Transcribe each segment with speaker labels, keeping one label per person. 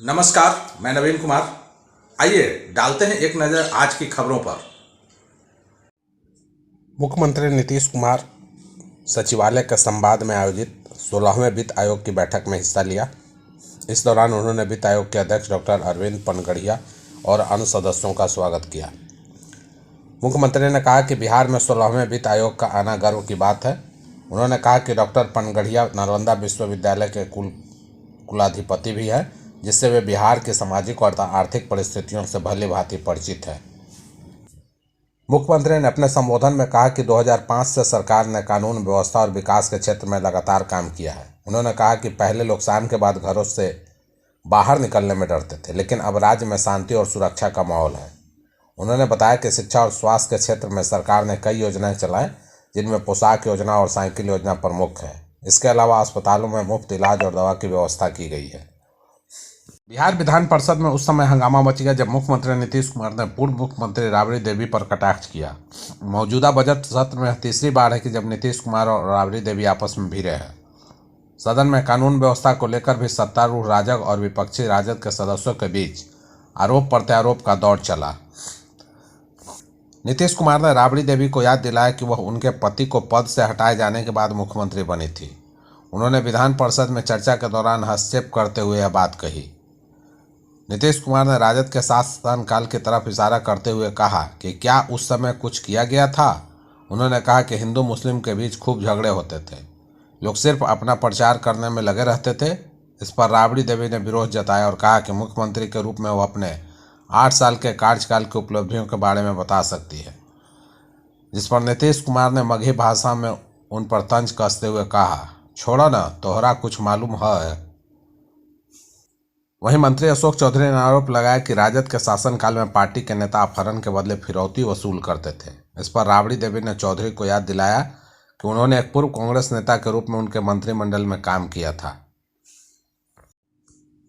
Speaker 1: नमस्कार, मैं नवीन कुमार। आइए डालते हैं एक नज़र आज की खबरों पर।
Speaker 2: मुख्यमंत्री नीतीश कुमार सचिवालय के संवाद में आयोजित 16वें वित्त आयोग की बैठक में हिस्सा लिया। इस दौरान उन्होंने वित्त आयोग के अध्यक्ष डॉक्टर अरविंद पनगड़िया और अन्य सदस्यों का स्वागत किया। मुख्यमंत्री ने कहा कि बिहार में 16वें वित्त आयोग का आना गर्व की बात है। उन्होंने कहा कि डॉक्टर पनगड़िया नालंदा विश्वविद्यालय के कुलाधिपति भी है, जिससे वे बिहार की सामाजिक और आर्थिक परिस्थितियों से भली भांति परिचित है। मुख्यमंत्री ने अपने संबोधन में कहा कि 2005 से सरकार ने कानून व्यवस्था और विकास के क्षेत्र में लगातार काम किया है। उन्होंने कहा कि पहले लोग शाम के बाद घरों से बाहर निकलने में डरते थे, लेकिन अब राज्य में शांति और सुरक्षा का माहौल है। उन्होंने बताया कि शिक्षा और स्वास्थ्य के क्षेत्र में सरकार ने कई योजनाएं चलाई, जिनमें पोशाक योजना और साइकिल योजना प्रमुख है। इसके अलावा अस्पतालों में मुफ्त इलाज और दवा की व्यवस्था की गई है। बिहार विधान परिषद में उस समय हंगामा मच गया जब मुख्यमंत्री नीतीश कुमार ने पूर्व मुख्यमंत्री राबड़ी देवी पर कटाक्ष किया। मौजूदा बजट सत्र में तीसरी बार है कि जब नीतीश कुमार और राबड़ी देवी आपस में भिड़े हैं। सदन में कानून व्यवस्था को लेकर भी सत्तारूढ़ राजग और विपक्षी राजद के सदस्यों के बीच आरोप प्रत्यारोप का दौर चला। नीतीश कुमार ने राबड़ी देवी को याद दिलाया कि वह उनके पति को पद से हटाए जाने के बाद मुख्यमंत्री बनी थी। उन्होंने विधान परिषद में चर्चा के दौरान हस्तक्षेप करते हुए यह बात कही। नीतीश कुमार ने राजद के शासनकाल की तरफ इशारा करते हुए कहा कि क्या उस समय कुछ किया गया था। उन्होंने कहा कि हिंदू मुस्लिम के बीच खूब झगड़े होते थे, लोग सिर्फ अपना प्रचार करने में लगे रहते थे। इस पर राबड़ी देवी ने विरोध जताया और कहा कि मुख्यमंत्री के रूप में वो अपने 8 साल के कार्यकाल की उपलब्धियों के बारे में बता सकती है, जिस पर नीतीश कुमार ने मगही भाषा में उन पर तंज कसते हुए कहा, छोड़ो न, तोहरा कुछ मालूम है। वहीं मंत्री अशोक चौधरी ने आरोप लगाया कि राजद के शासनकाल में पार्टी के नेता अपहरण के बदले फिरौती वसूल करते थे। इस पर राबड़ी देवी ने चौधरी को याद दिलाया कि उन्होंने एक पूर्व कांग्रेस नेता के रूप में उनके मंत्रिमंडल में काम किया था।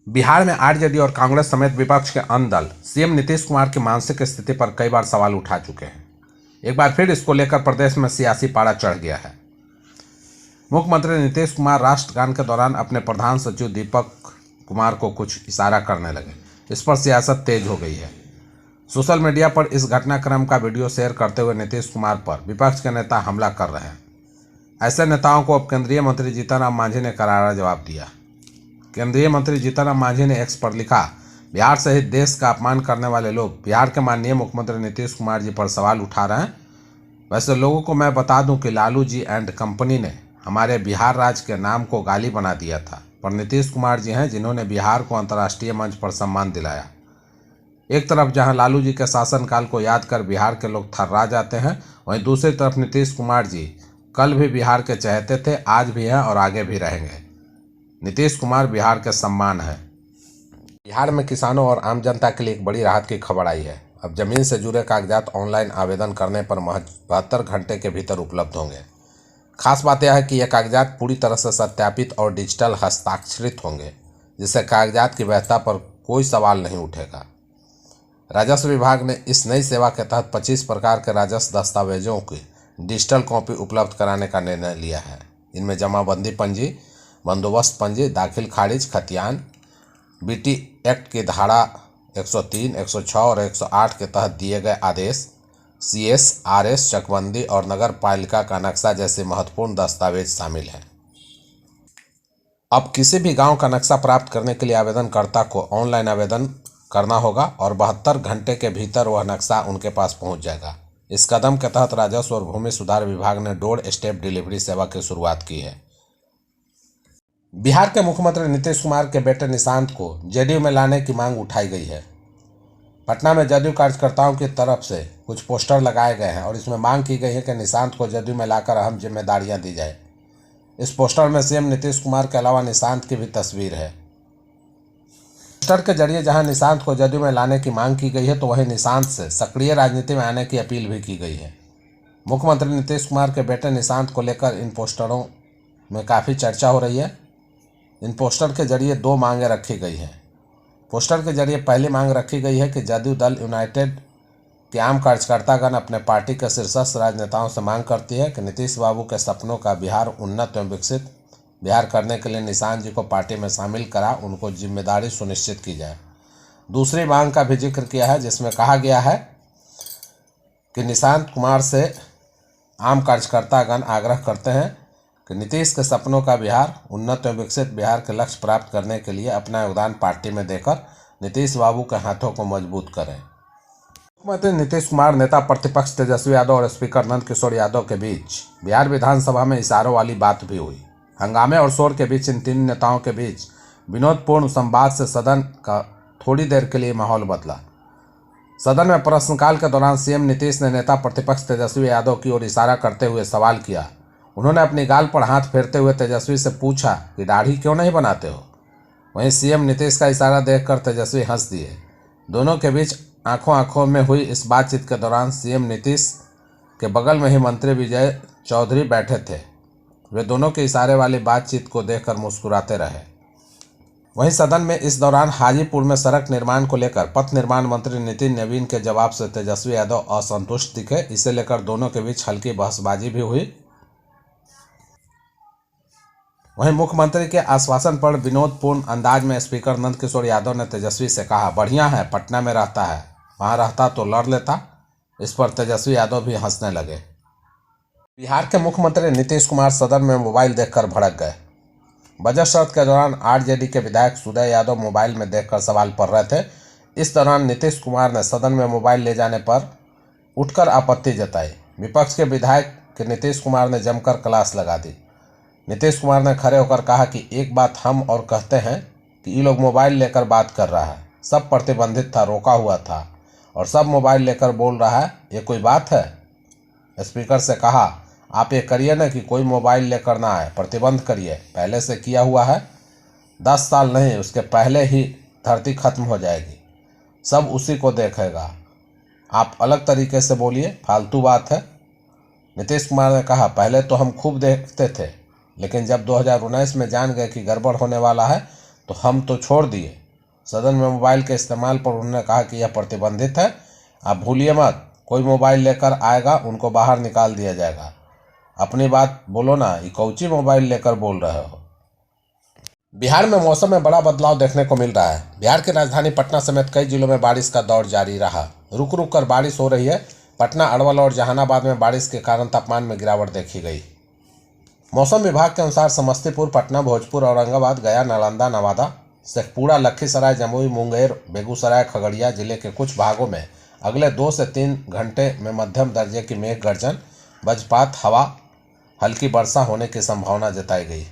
Speaker 2: बिहार में आरजेडी और कांग्रेस समेत विपक्ष के अन्य दल सीएम नीतीश कुमार की मानसिक स्थिति पर कई बार सवाल उठा चुके हैं। एक बार फिर इसको लेकर प्रदेश में सियासी पारा चढ़ गया है। मुख्यमंत्री नीतीश कुमार राष्ट्रगान के दौरान अपने प्रधान सचिव दीपक कुमार को कुछ इशारा करने लगे। इस पर सियासत तेज हो गई है। सोशल मीडिया पर इस घटनाक्रम का वीडियो शेयर करते हुए नीतीश कुमार पर विपक्ष के नेता हमला कर रहे हैं। ऐसे नेताओं को अब केंद्रीय मंत्री जीतन राम मांझी ने करारा जवाब दिया। केंद्रीय मंत्री जीतन राम मांझी ने एक्स पर लिखा, बिहार सहित देश का अपमान करने वाले लोग बिहार के माननीय मुख्यमंत्री नीतीश कुमार जी पर सवाल उठा रहे हैं। वैसे लोगों को मैं बता दूं कि लालू जी एंड कंपनी ने हमारे बिहार राज्य के नाम को गाली बना दिया था, पर नीतीश कुमार जी हैं जिन्होंने बिहार को अंतर्राष्ट्रीय मंच पर सम्मान दिलाया। एक तरफ जहां लालू जी के शासनकाल को याद कर बिहार के लोग थर्रा जाते हैं, वहीं दूसरी तरफ नीतीश कुमार जी कल भी बिहार के चहेते थे, आज भी हैं और आगे भी रहेंगे। नीतीश कुमार बिहार के सम्मान है। बिहार में किसानों और आम जनता के लिए एक बड़ी राहत की खबर आई है। अब जमीन से जुड़े कागजात ऑनलाइन आवेदन करने पर महज 72 घंटे के भीतर उपलब्ध होंगे। खास बात यह है कि यह कागजात पूरी तरह से सत्यापित और डिजिटल हस्ताक्षरित होंगे, जिससे कागजात की वैधता पर कोई सवाल नहीं उठेगा। राजस्व विभाग ने इस नई सेवा के तहत 25 प्रकार के राजस्व दस्तावेजों की डिजिटल कॉपी उपलब्ध कराने का निर्णय लिया है। इनमें जमाबंदी पंजी, बंदोबस्त पंजी, दाखिल खारिज, खतियान, बीटी एक्ट की धारा 103, 106 और 108 के तहत दिए गए आदेश, सीएस, आरएस, चकबंदी और नगर पालिका का नक्शा जैसे महत्वपूर्ण दस्तावेज शामिल हैं। अब किसी भी गांव का नक्शा प्राप्त करने के लिए आवेदनकर्ता को ऑनलाइन आवेदन करना होगा और 72 घंटे के भीतर वह नक्शा उनके पास पहुंच जाएगा। इस कदम के तहत राजस्व और भूमि सुधार विभाग ने डोर स्टेप डिलीवरी सेवा की शुरुआत की है। बिहार के मुख्यमंत्री नीतीश कुमार के बेटे निशांत को जदयू में लाने की मांग उठाई गई है। पटना में जदयू कार्यकर्ताओं की तरफ से कुछ पोस्टर लगाए गए हैं और इसमें मांग की गई है कि निशांत को जदयू में लाकर अहम जिम्मेदारियां दी जाए। इस पोस्टर में सीएम नीतीश कुमार के अलावा निशांत की भी तस्वीर है। पोस्टर के जरिए जहां निशांत को जदयू में लाने की मांग की गई है, तो वहीं निशांत से सक्रिय राजनीति में आने की अपील भी की गई है। मुख्यमंत्री नीतीश कुमार के बेटे निशांत को लेकर इन पोस्टरों में काफ़ी चर्चा हो रही है। इन पोस्टर के जरिए 2 मांगें रखी गई हैं। पोस्टर के जरिए पहली मांग रखी गई है कि जदयू दल यूनाइटेड के आम कार्यकर्तागण अपने पार्टी के शीर्षस्थ राजनेताओं से मांग करती है कि नीतीश बाबू के सपनों का बिहार उन्नत एवं विकसित बिहार करने के लिए निशांत जी को पार्टी में शामिल करा उनको जिम्मेदारी सुनिश्चित की जाए। दूसरी मांग का भी जिक्र किया है जिसमें कहा गया है कि निशांत कुमार से आम कार्यकर्तागण आग्रह करते हैं कि नीतीश के सपनों का बिहार, उन्नत एवं विकसित बिहार के लक्ष्य प्राप्त करने के लिए अपना योगदान पार्टी में देकर नीतीश बाबू के हाथों को मजबूत करें। मुख्यमंत्री नीतीश कुमार, नेता प्रतिपक्ष तेजस्वी यादव और स्पीकर नंद किशोर यादव के बीच बिहार विधानसभा में इशारों वाली बात भी हुई। हंगामे और शोर के बीच इन तीन नेताओं के बीच विनोदपूर्ण संवाद से सदन का थोड़ी देर के लिए माहौल बदला। सदन में प्रश्नकाल के दौरान सीएम नीतीश ने नेता प्रतिपक्ष तेजस्वी यादव की ओर इशारा करते हुए सवाल किया। उन्होंने अपनी गाल पर हाथ फेरते हुए तेजस्वी से पूछा कि दाढ़ी क्यों नहीं बनाते हो। वहीं सीएम नीतीश का इशारा देखकर तेजस्वी हंस दिए। दोनों के बीच आंखों आंखों में हुई इस बातचीत के दौरान सीएम नीतीश के बगल में ही मंत्री विजय चौधरी बैठे थे। वे दोनों के इशारे वाली बातचीत को देखकर मुस्कुराते रहे। वहीं सदन में इस दौरान हाजीपुर में सड़क निर्माण को लेकर पथ निर्माण मंत्री नितिन नवीन के जवाब से तेजस्वी यादव असंतुष्ट दिखे। इसे लेकर दोनों के बीच हल्की बहसबाजी भी हुई। वहीं मुख्यमंत्री के आश्वासन पर विनोदपूर्ण अंदाज में स्पीकर नंद किशोर यादव ने तेजस्वी से कहा, बढ़िया है, पटना में रहता है, वहां रहता तो लड़ लेता। इस पर तेजस्वी यादव भी हंसने लगे। बिहार के मुख्यमंत्री नीतीश कुमार सदन में मोबाइल देखकर भड़क गए। बजट सत्र के दौरान आरजेडी के विधायक सुदय यादव मोबाइल में देखकर सवाल पढ़ रहे थे। इस दौरान नीतीश कुमार ने सदन में मोबाइल ले जाने पर उठकर आपत्ति जताई। विपक्ष के विधायक के नीतीश कुमार ने जमकर क्लास लगा दी। नीतीश कुमार ने खड़े होकर कहा कि एक बात हम और कहते हैं कि ये लोग मोबाइल लेकर बात कर रहा है, सब प्रतिबंधित था, रोका हुआ था और सब मोबाइल लेकर बोल रहा है, ये कोई बात है। स्पीकर से कहा, आप ये करिए ना कि कोई मोबाइल लेकर ना आए, प्रतिबंध करिए, पहले से किया हुआ है, 10 साल नहीं उसके पहले ही धरती खत्म हो जाएगी, सब उसी को देखेगा, आप अलग तरीके से बोलिए, फालतू बात है। नीतीश कुमार ने कहा, पहले तो हम खूब देखते थे, लेकिन जब 2019 में जान गए कि गड़बड़ होने वाला है तो हम तो छोड़ दिए। सदन में मोबाइल के इस्तेमाल पर उन्होंने कहा कि यह प्रतिबंधित है, आप भूलिए मत, कोई मोबाइल लेकर आएगा उनको बाहर निकाल दिया जाएगा। अपनी बात बोलो ना, ये कौची मोबाइल लेकर बोल रहे हो। बिहार में मौसम में बड़ा बदलाव देखने को मिल रहा है। बिहार की राजधानी पटना समेत कई जिलों में बारिश का दौर जारी रहा। रुक रुक कर बारिश हो रही है। पटना, अरवल और जहानाबाद में बारिश के कारण तापमान में गिरावट देखी गई। मौसम विभाग के अनुसार समस्तीपुर, पटना, भोजपुर, औरंगाबाद, गया, नालंदा, नवादा, शेखपुरा, लखीसराय, जमुई, मुंगेर, बेगूसराय, खगड़िया जिले के कुछ भागों में अगले 2 से 3 घंटे में मध्यम दर्जे की मेघ गर्जन, वज्रपात, हवा, हल्की वर्षा होने की संभावना जताई गई।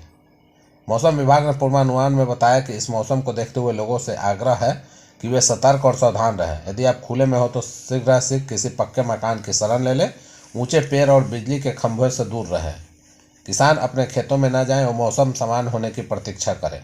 Speaker 2: मौसम विभाग ने पूर्वानुमान में बताया कि इस मौसम को देखते हुए लोगों से आग्रह है कि वे सतर्क और सावधान रहें। यदि आप खुले में हो तो शीघ्र से किसी पक्के मकान की शरण ले लें। ऊंचे पेड़ और बिजली के खंभों से दूर रहें। किसान अपने खेतों में न जाएं और मौसम सामान्य होने की प्रतीक्षा करें।